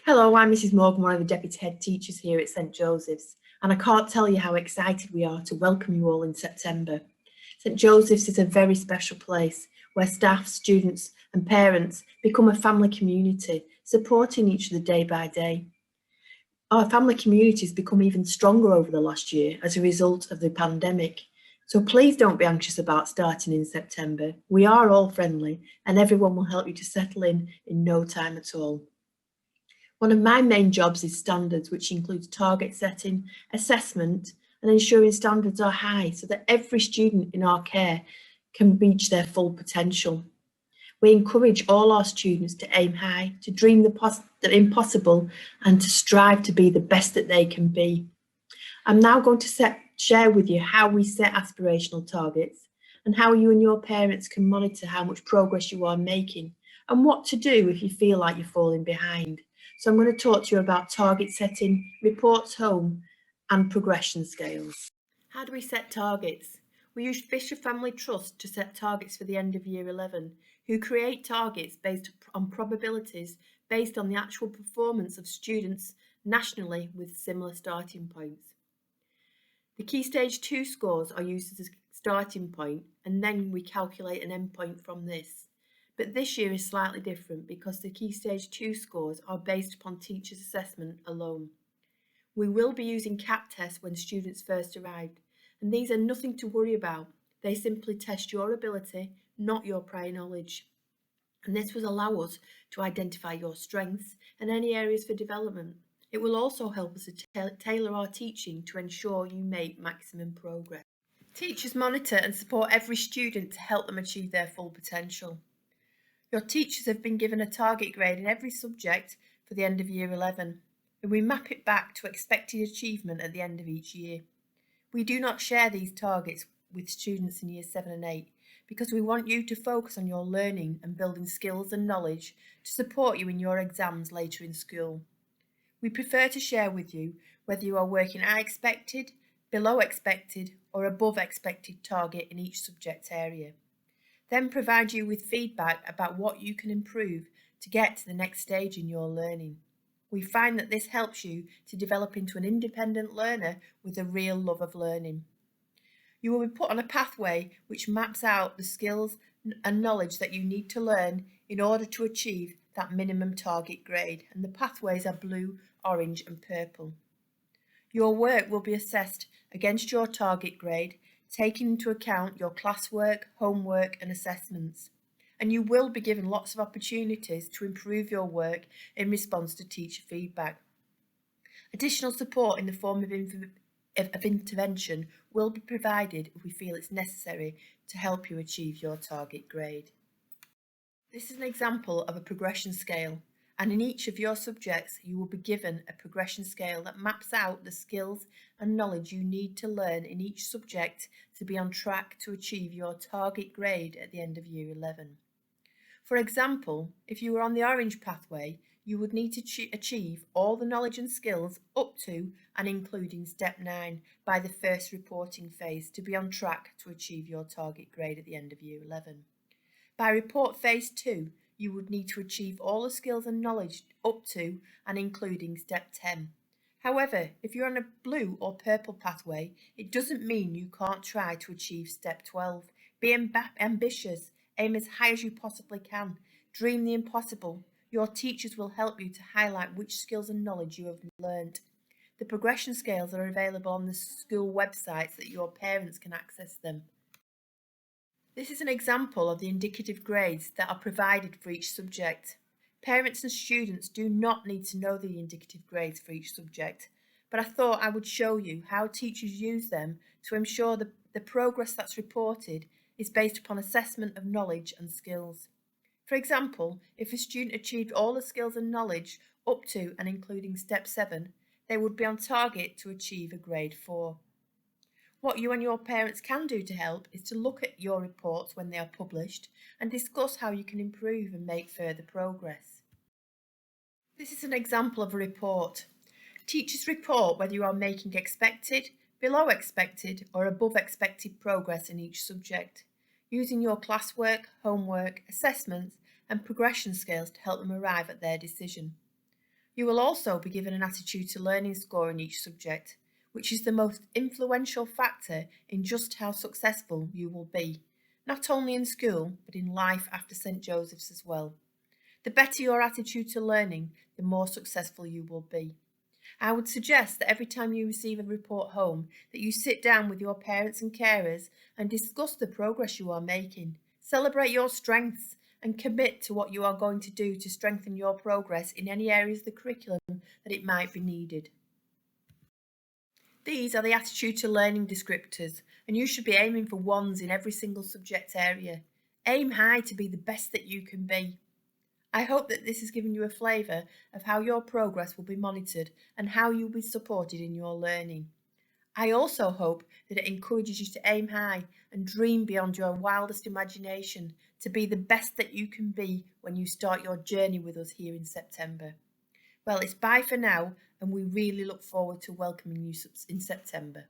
Hello, I'm Mrs. Morgan, one of the Deputy Headteachers here at St Joseph's, and I can't tell you how excited we are to welcome you all in September. St Joseph's is a very special place where staff, students and parents become a family community, supporting each other day by day. Our family community has become even stronger over the last year as a result of the pandemic. So please don't be anxious about starting in September. We are all friendly and everyone will help you to settle in no time at all. One of my main jobs is standards, which includes target setting, assessment, and ensuring standards are high so that every student in our care can reach their full potential. We encourage all our students to aim high, to dream the impossible, and to strive to be the best that they can be. I'm now going to share with you how we set aspirational targets and how you and your parents can monitor how much progress you are making and what to do if you feel like you're falling behind. So I'm going to talk to you about target setting, reports home, and progression scales. How do we set targets? We use Fisher Family Trust to set targets for the end of Year 11, who create targets based on probabilities based on the actual performance of students nationally with similar starting points. The Key Stage 2 scores are used as a starting point, and then we calculate an endpoint from this. But this year is slightly different because the Key Stage 2 scores are based upon teachers' assessment alone. We will be using CAP tests when students first arrived, and these are nothing to worry about. They simply test your ability, not your prior knowledge. And this will allow us to identify your strengths and any areas for development. It will also help us to tailor our teaching to ensure you make maximum progress. Teachers monitor and support every student to help them achieve their full potential. Your teachers have been given a target grade in every subject for the end of Year 11, and we map it back to expected achievement at the end of each year. We do not share these targets with students in Years 7 and 8 because we want you to focus on your learning and building skills and knowledge to support you in your exams later in school. We prefer to share with you whether you are working at expected, below expected, or above expected target in each subject area. Then provide you with feedback about what you can improve to get to the next stage in your learning. We find that this helps you to develop into an independent learner with a real love of learning. You will be put on a pathway which maps out the skills and knowledge that you need to learn in order to achieve that minimum target grade, and the pathways are blue, orange and purple. Your work will be assessed against your target grade, taking into account your classwork, homework and assessments. And you will be given lots of opportunities to improve your work in response to teacher feedback. Additional support in the form of intervention will be provided if we feel it's necessary to help you achieve your target grade. This is an example of a progression scale, and in each of your subjects you will be given a progression scale that maps out the skills and knowledge you need to learn in each subject to be on track to achieve your target grade at the end of Year 11. For example, if you were on the orange pathway, you would need to achieve all the knowledge and skills up to and including Step 9 by the first reporting phase to be on track to achieve your target grade at the end of Year 11. By report phase 2, you would need to achieve all the skills and knowledge up to and including Step 10. However, if you're on a blue or purple pathway, it doesn't mean you can't try to achieve Step 12. Be ambitious, aim as high as you possibly can, dream the impossible. Your teachers will help you to highlight which skills and knowledge you have learned. The progression scales are available on the school websites that your parents can access them. This is an example of the indicative grades that are provided for each subject. Parents and students do not need to know the indicative grades for each subject, but I thought I would show you how teachers use them to ensure the progress that's reported is based upon assessment of knowledge and skills. For example, if a student achieved all the skills and knowledge up to and including Step 7, they would be on target to achieve a grade 4. What you and your parents can do to help is to look at your reports when they are published and discuss how you can improve and make further progress. This is an example of a report. Teachers report whether you are making expected, below expected or above expected progress in each subject, using your classwork, homework, assessments and progression scales to help them arrive at their decision. You will also be given an attitude to learning score in each subject, which is the most influential factor in just how successful you will be, not only in school, but in life after St. Joseph's as well. The better your attitude to learning, the more successful you will be. I would suggest that every time you receive a report home, that you sit down with your parents and carers and discuss the progress you are making. Celebrate your strengths and commit to what you are going to do to strengthen your progress in any areas of the curriculum that it might be needed. These are the attitude to learning descriptors, and you should be aiming for ones in every single subject area. Aim high to be the best that you can be. I hope that this has given you a flavour of how your progress will be monitored and how you'll be supported in your learning. I also hope that it encourages you to aim high and dream beyond your wildest imagination to be the best that you can be when you start your journey with us here in September. Well, it's bye for now, and we really look forward to welcoming you in September.